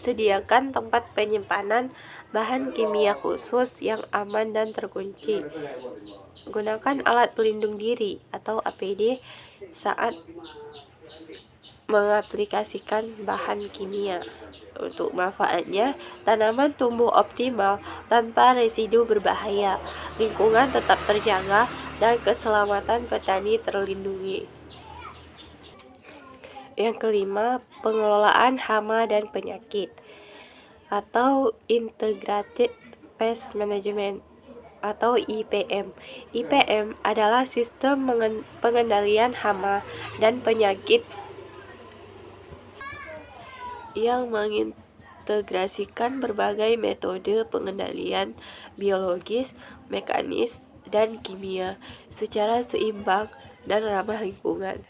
Sediakan tempat penyimpanan bahan kimia khusus yang aman dan terkunci. Gunakan alat pelindung diri atau APD saat mengaplikasikan bahan kimia. Untuk manfaatnya, tanaman tumbuh optimal tanpa residu berbahaya, lingkungan tetap terjaga, dan keselamatan petani terlindungi. Yang kelima, pengelolaan hama dan penyakit atau Integrated Pest Management atau IPM. IPM adalah sistem pengendalian hama dan penyakit yang mengintegrasikan berbagai metode pengendalian biologis, mekanis, dan kimia secara seimbang dan ramah lingkungan.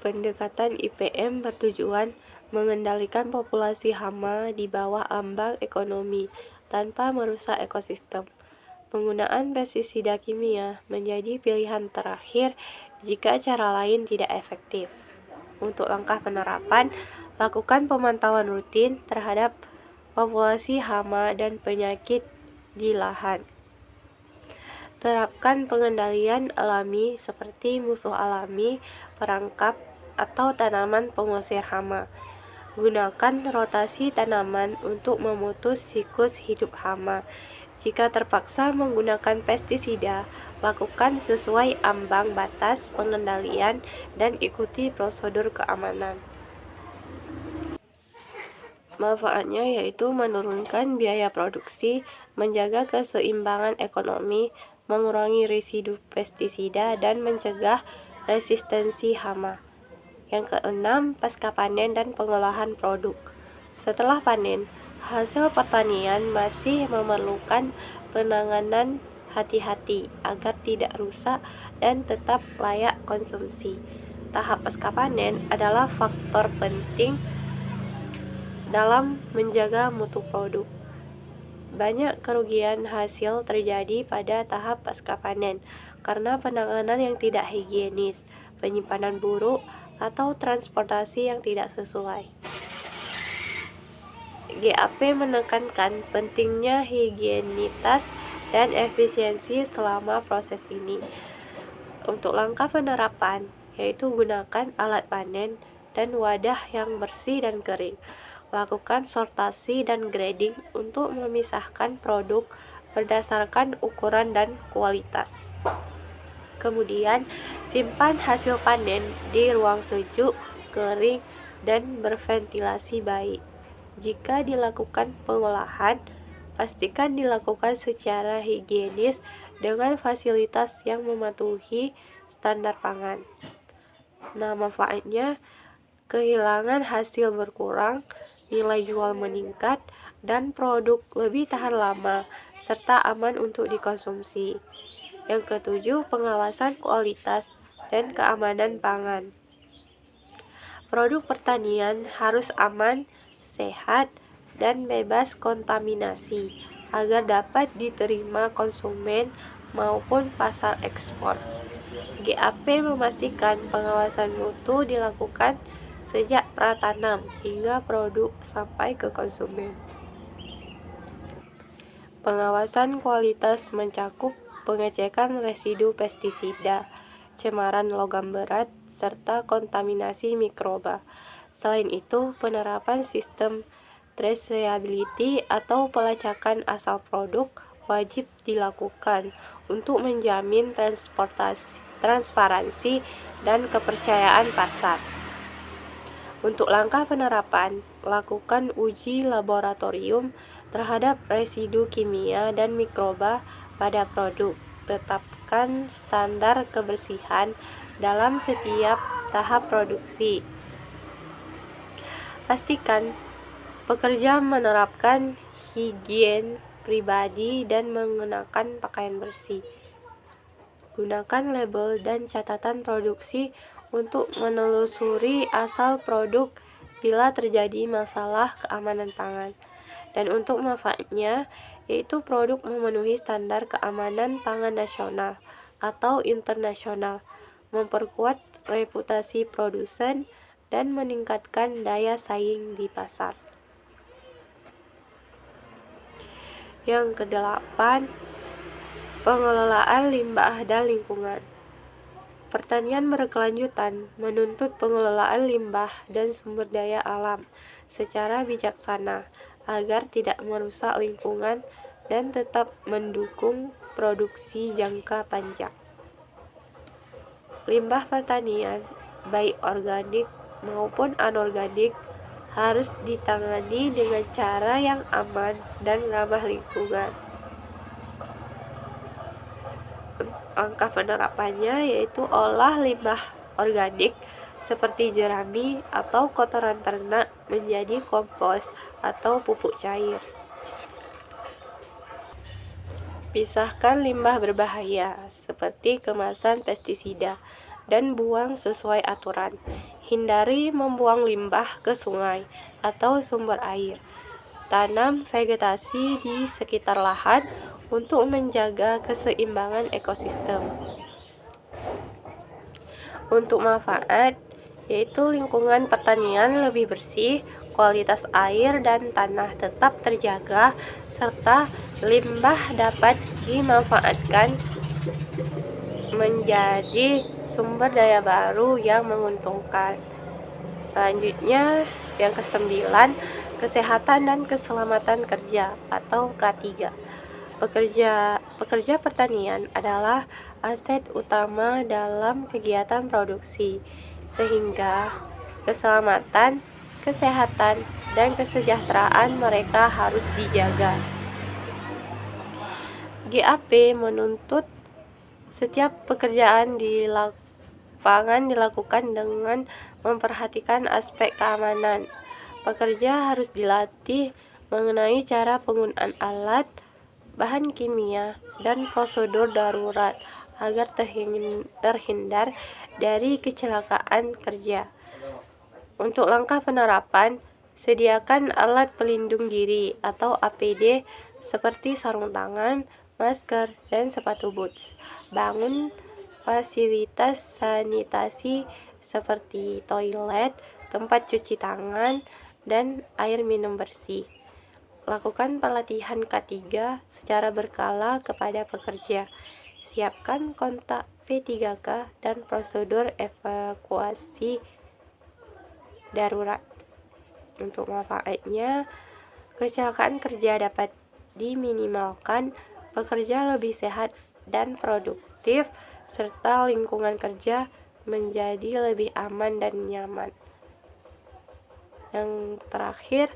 Pendekatan IPM bertujuan mengendalikan populasi hama di bawah ambang ekonomi tanpa merusak ekosistem. Penggunaan pestisida kimia menjadi pilihan terakhir jika cara lain tidak efektif. Untuk langkah penerapan, lakukan pemantauan rutin terhadap populasi hama dan penyakit di lahan. Terapkan pengendalian alami seperti musuh alami, perangkap, atau tanaman pengusir hama. Gunakan rotasi tanaman untuk memutus siklus hidup hama. Jika terpaksa menggunakan pestisida, lakukan sesuai ambang batas pengendalian dan ikuti prosedur keamanan. Manfaatnya yaitu menurunkan biaya produksi, menjaga keseimbangan ekonomi, mengurangi residu pestisida, dan mencegah resistensi hama. Yang keenam, pasca panen dan pengolahan produk. Setelah panen, hasil pertanian masih memerlukan penanganan hati-hati agar tidak rusak dan tetap layak konsumsi. Tahap pasca panen adalah faktor penting dalam menjaga mutu produk. Banyak kerugian hasil terjadi pada tahap pasca panen karena penanganan yang tidak higienis, penyimpanan buruk, atau transportasi yang tidak sesuai. GAP menekankan pentingnya higienitas dan efisiensi selama proses ini. Untuk langkah penerapan, yaitu gunakan alat panen dan wadah yang bersih dan kering. Lakukan sortasi dan grading untuk memisahkan produk berdasarkan ukuran dan kualitas. Kemudian, simpan hasil panen di ruang sejuk, kering, dan berventilasi baik. Jika dilakukan pengolahan, pastikan dilakukan secara higienis dengan fasilitas yang mematuhi standar pangan. Nah, manfaatnya kehilangan hasil berkurang, nilai jual meningkat, dan produk lebih tahan lama serta aman untuk dikonsumsi. Yang ketujuh, pengawasan kualitas dan keamanan pangan. Produk pertanian harus aman, sehat, dan bebas kontaminasi agar dapat diterima konsumen maupun pasar ekspor. GAP memastikan pengawasan mutu dilakukan sejak pratanam hingga produk sampai ke konsumen. Pengawasan kualitas mencakup pengecekan residu pestisida, cemaran logam berat, serta kontaminasi mikroba. Selain itu, penerapan sistem traceability atau pelacakan asal produk wajib dilakukan untuk menjamin transparansi dan kepercayaan pasar. Untuk langkah penerapan, lakukan uji laboratorium terhadap residu kimia dan mikroba pada produk. Tetapkan standar kebersihan dalam setiap tahap produksi. Pastikan pekerja menerapkan higien pribadi dan mengenakan pakaian bersih. Gunakan label dan catatan produksi untuk menelusuri asal produk bila terjadi masalah keamanan pangan. Dan untuk manfaatnya, yaitu produk memenuhi standar keamanan pangan nasional atau internasional, memperkuat reputasi produsen, dan meningkatkan daya saing di pasar. Yang kedelapan, pengelolaan limbah dan lingkungan. Pertanian berkelanjutan menuntut pengelolaan limbah dan sumber daya alam secara bijaksana agar tidak merusak lingkungan dan tetap mendukung produksi jangka panjang. Limbah pertanian, baik organik maupun anorganik, harus ditangani dengan cara yang aman dan ramah lingkungan. Langkah penerapannya yaitu olah limbah organik seperti jerami atau kotoran ternak menjadi kompos atau pupuk cair. Pisahkan limbah berbahaya seperti kemasan pestisida dan buang sesuai aturan. Hindari membuang limbah ke sungai atau sumber air. Tanam vegetasi di sekitar lahan untuk menjaga keseimbangan ekosistem. Untuk manfaat, yaitu lingkungan pertanian lebih bersih, kualitas air dan tanah tetap terjaga, serta limbah dapat dimanfaatkan menjadi sumber daya baru yang menguntungkan. Selanjutnya, yang ke-9, kesehatan dan keselamatan kerja atau K3. Pekerja pertanian adalah aset utama dalam kegiatan produksi, sehingga keselamatan, kesehatan, dan kesejahteraan mereka harus dijaga. GAP menuntut setiap pekerjaan di lapangan dilakukan dengan memperhatikan aspek keamanan. Pekerja harus dilatih mengenai cara penggunaan alat, bahan kimia, dan prosedur darurat agar terhindar dari kecelakaan kerja. Untuk langkah penerapan, sediakan alat pelindung diri atau APD seperti sarung tangan, masker, dan sepatu boots. Bangun fasilitas sanitasi seperti toilet, tempat cuci tangan, dan air minum bersih. Lakukan pelatihan K3 secara berkala kepada pekerja. Siapkan kontak P3K dan prosedur evakuasi darurat. Untuk manfaatnya, kecelakaan kerja dapat diminimalkan, pekerja lebih sehat dan produktif, serta lingkungan kerja menjadi lebih aman dan nyaman. Yang terakhir,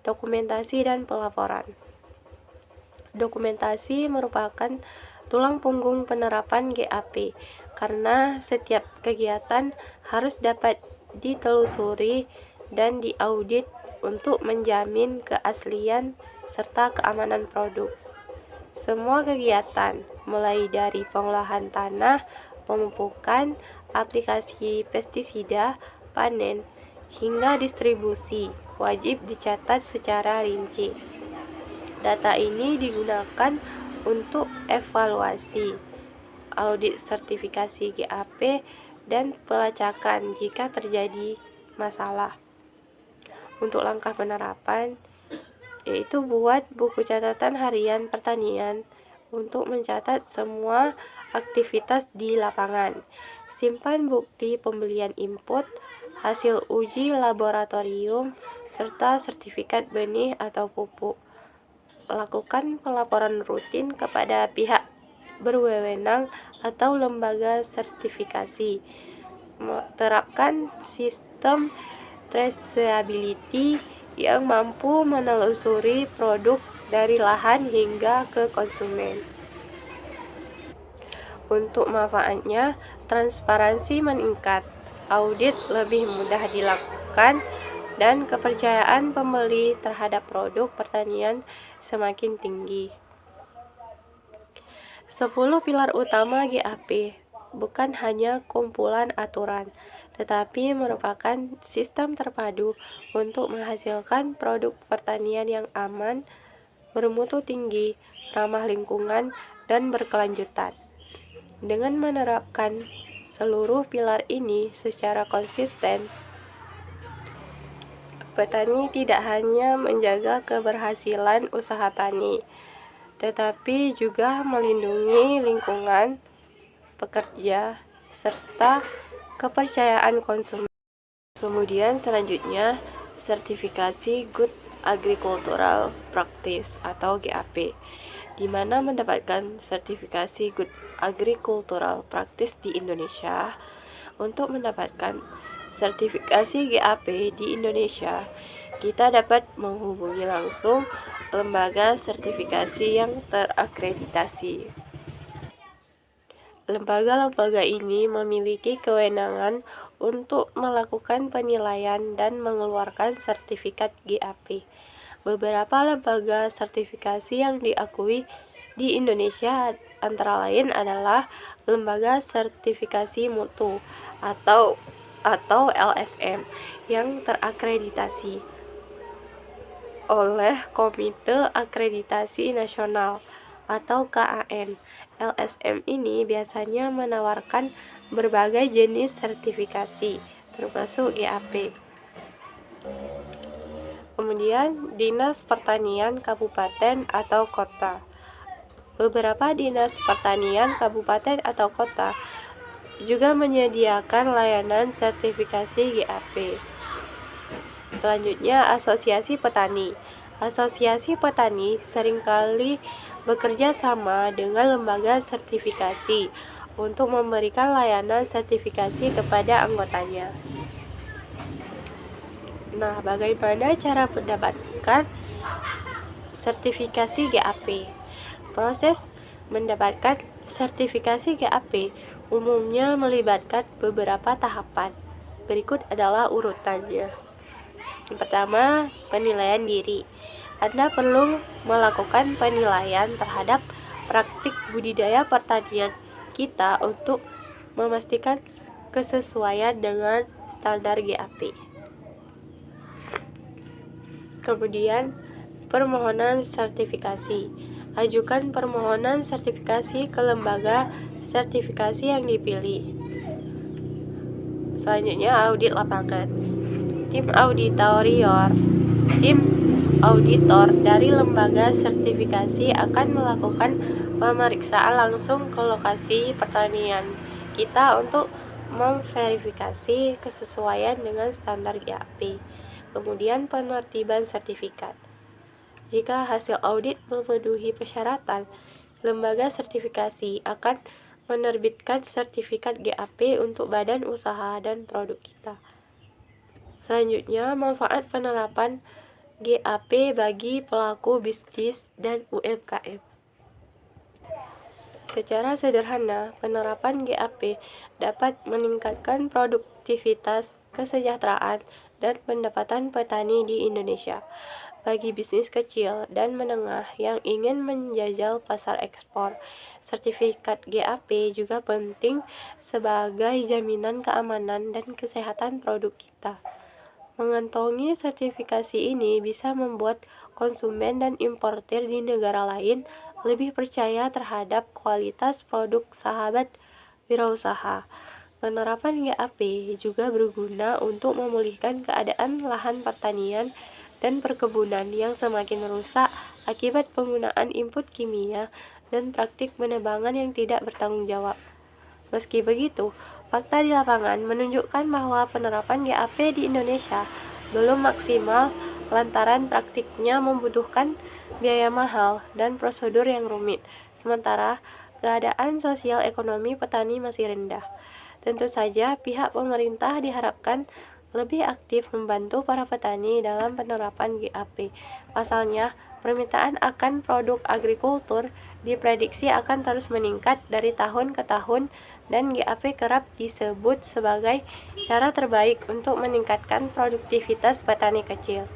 dokumentasi dan pelaporan. Dokumentasi merupakan tulang punggung penerapan GAP, karena setiap kegiatan harus dapat ditelusuri dan diaudit untuk menjamin keaslian serta keamanan produk. Semua kegiatan, mulai dari pengolahan tanah, pemupukan, aplikasi pestisida, panen, hingga distribusi, wajib dicatat secara rinci. Data ini digunakan untuk evaluasi, audit sertifikasi GAP, dan pelacakan jika terjadi masalah. Untuk langkah penerapan, yaitu buat buku catatan harian pertanian untuk mencatat semua aktivitas di lapangan. Simpan bukti pembelian input, hasil uji laboratorium, serta sertifikat benih atau pupuk. Lakukan pelaporan rutin kepada pihak berwenang atau lembaga sertifikasi. Terapkan sistem traceability yang mampu menelusuri produk dari lahan hingga ke konsumen. Untuk manfaatnya, transparansi meningkat, audit lebih mudah dilakukan, dan kepercayaan pembeli terhadap produk pertanian semakin tinggi. 10 pilar utama GAP bukan hanya kumpulan aturan, tetapi merupakan sistem terpadu untuk menghasilkan produk pertanian yang aman, bermutu tinggi, ramah lingkungan, dan berkelanjutan. Dengan menerapkan seluruh pilar ini secara konsisten, petani tidak hanya menjaga keberhasilan usaha tani, tetapi juga melindungi lingkungan, pekerja, serta kepercayaan konsumen. Kemudian selanjutnya, sertifikasi Good Agricultural Practice atau GAP, di mana mendapatkan sertifikasi Good Agricultural Practice di Indonesia. Untuk mendapatkan sertifikasi GAP di Indonesia, kita dapat menghubungi langsung lembaga sertifikasi yang terakreditasi. Lembaga-lembaga ini memiliki kewenangan untuk melakukan penilaian dan mengeluarkan sertifikat GAP. Beberapa lembaga sertifikasi yang diakui di Indonesia antara lain adalah Lembaga Sertifikasi Mutu atau LSM yang terakreditasi oleh Komite Akreditasi Nasional atau KAN. LSM ini biasanya menawarkan berbagai jenis sertifikasi, termasuk GAP. Kemudian, Dinas Pertanian Kabupaten atau Kota. Beberapa dinas pertanian kabupaten atau kota juga menyediakan layanan sertifikasi GAP. Selanjutnya, Asosiasi Petani. Asosiasi petani seringkali bekerja sama dengan lembaga sertifikasi untuk memberikan layanan sertifikasi kepada anggotanya. Nah, bagaimana cara mendapatkan sertifikasi GAP? Proses mendapatkan sertifikasi GAP umumnya melibatkan beberapa tahapan. Berikut adalah urutannya. Yang pertama, penilaian diri. Anda perlu melakukan penilaian terhadap praktik budidaya pertanian kita untuk memastikan kesesuaian dengan standar GAP. Kemudian, permohonan sertifikasi. Ajukan permohonan sertifikasi ke lembaga sertifikasi yang dipilih. Selanjutnya, audit lapangan. Tim auditor dari lembaga sertifikasi akan melakukan pemeriksaan langsung ke lokasi pertanian kita untuk memverifikasi kesesuaian dengan standar GAP. Kemudian, penertiban sertifikat. Jika hasil audit memenuhi persyaratan, lembaga sertifikasi akan menerbitkan sertifikat GAP untuk badan usaha dan produk kita. Selanjutnya, manfaat penerapan GAP bagi pelaku bisnis dan UMKM. Secara sederhana, penerapan GAP dapat meningkatkan produktivitas, kesejahteraan, dan pendapatan petani di Indonesia. Bagi bisnis kecil dan menengah yang ingin menjajal pasar ekspor, sertifikat GAP juga penting sebagai jaminan keamanan dan kesehatan produk kita. Mengantongi sertifikasi ini bisa membuat konsumen dan importir di negara lain lebih percaya terhadap kualitas produk sahabat wirausaha. Penerapan GAP juga berguna untuk memulihkan keadaan lahan pertanian dan perkebunan yang semakin rusak akibat penggunaan input kimia dan praktik penebangan yang tidak bertanggung jawab. Meski begitu, fakta di lapangan menunjukkan bahwa penerapan GAP di Indonesia belum maksimal lantaran praktiknya membutuhkan biaya mahal dan prosedur yang rumit, sementara keadaan sosial ekonomi petani masih rendah. Tentu saja, pihak pemerintah diharapkan lebih aktif membantu para petani dalam penerapan GAP. Pasalnya, permintaan akan produk agrikultur diprediksi akan terus meningkat dari tahun ke tahun dan GAP kerap disebut sebagai cara terbaik untuk meningkatkan produktivitas petani kecil.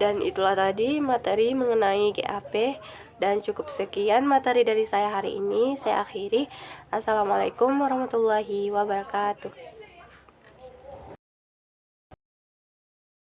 Dan itulah tadi materi mengenai GAP, dan cukup sekian materi dari saya hari ini. Saya akhiri. Assalamualaikum warahmatullahi wabarakatuh.